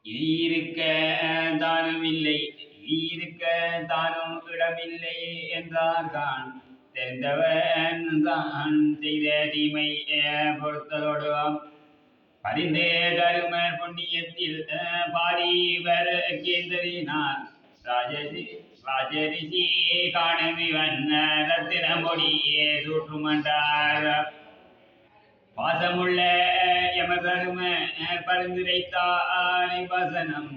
இருக்க தானும் இல்லை, இருக்க தானும் இடமில்லை என்றார்கான். தெரிந்தவன் தான் செய்த தீமை பொறுத்ததோடு பரிந்தே தருமர் புண்ணியத்தில் பாரிவர் கேந்ததினான். ராஜரிஷி காணமிவன் ரத்தினமொழியே சூற்றுமன்றார். பாசமுள்ள யமதரும பரிந்துரைத்தாரை வசனம்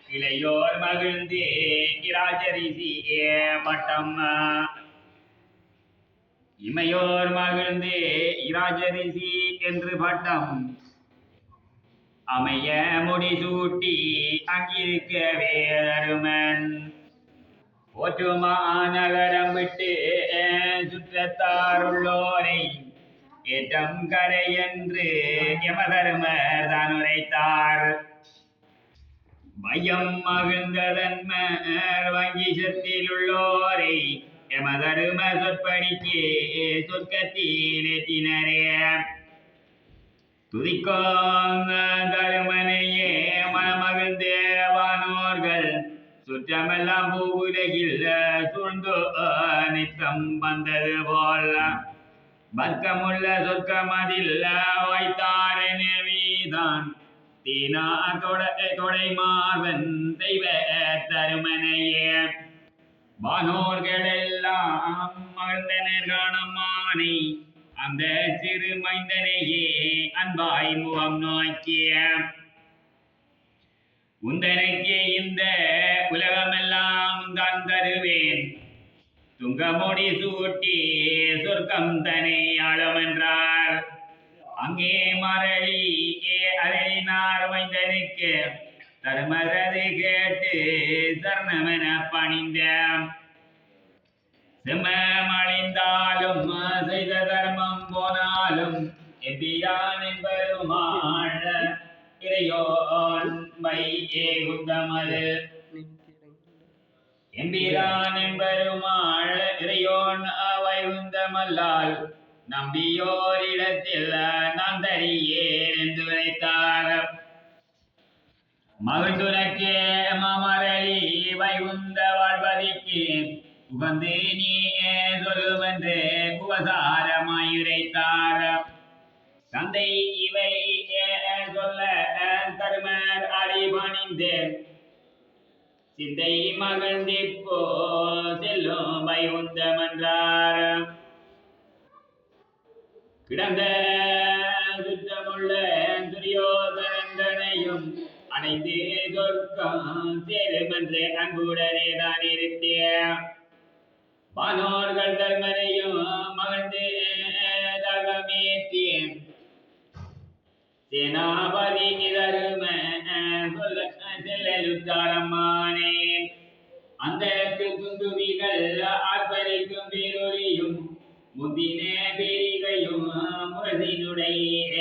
இளையோர் மகிழ்ந்தே இராஜரிசி பட்டம். இமையோர் மகிழ்ந்தே இராஜரிசி என்று பட்டம் அமைய முடிசூட்டி அங்கிருக்கவே தருமன். போற்றுமாநகரம் விட்டு சுற்றத்தாருள்ளோரை ஏற்றம் கரை என்று யமதருமர் தான் உரைத்தார். மையம் மகிழ்ந்ததன்மர் வங்கிசத்தில் உள்ளோரை யமதரும சொற்படிக்கு சொர்க்கத்தில் ஏற்றினரே. துதிக்கும் தருமனையே மனமகிழ்ந்தேவானோர்கள் சுற்றமெல்லாம் பூவுலகில் சூழ்ந்து நித்தம் வந்தது போல். வர்க்கமுள்ள சொர்க்கமதில் வைத்தாரனவிதான் தீனா தொடை மாவன் தெய்வ தருமனையே. வானோர்கள் எல்லாம் மகிழ்ந்தனர் காணமானை அந்த சிறு மைந்தனையே அன்பாய் முகம் நோக்கிய. உந்தனைக்கு இந்த உலகமெல்லாம் தான் தருவேன், துங்கமுடி சூட்டி சொர்க்கம் தனை ஆளும் என்றார். அங்கே மரளி அருளினார் மைந்தனுக்கு தருமரது கேட்டு சரணமென பணிந்த. செம்மழிந்தாலும் செய்த தர்மம் போனாலும் எம்பிரான் என்பருமாள் இறையோன் மையே குந்தமது. எம்பிரான் என்பருமாள் இறையோன் வைகுந்தமல்லால் நம்பியோரிடத்தில் நான் தரியேன் என்று வைத்தார். மகிழ்ந்துனக்கே மாமரளி வைகுந்த வாழ்வதிக்கு உகந்து நீ சொல்லுவென்று உபசாரமாயுரைத்தார். தந்தை இவை சொல்ல தருமர் அடி பணிந்தேன் சிந்தை மகிழ்ந்திப்போ செல்லும் வைகுந்தமென்றார். கிடந்த சுற்றமுள்ள துரியோதனந்தனையும் அனைத்து சொர்க்கம் சேருமென்று அன்புடனே தான் இருத்திய. வானோர்கள் தர்மரையும் மகிழ்ந்து தகமேற்றிய. சேனாபதி தரும சொல்ல செல்லுத்தாரம்மானே. அந்த துந்துவிகள் ஆர்ப்பரிக்கும் பேரொலியும் முந்தின பேரிகையும் முரசினுடைய